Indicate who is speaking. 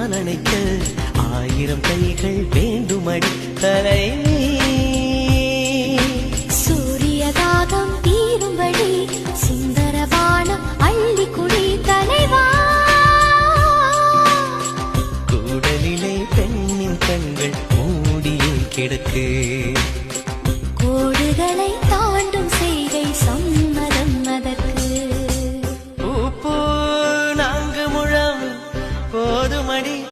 Speaker 1: நான் அணைக்க 1000 கைகள் வேண்டுமடி தலைவி.
Speaker 2: சூரியதாகம் தீரும்படி சுந்தரவானம் அள்ளி குடி தலைவா.
Speaker 1: கூடலிலே பெண்ணின் கண்கள் மூடியே கிடக்கு.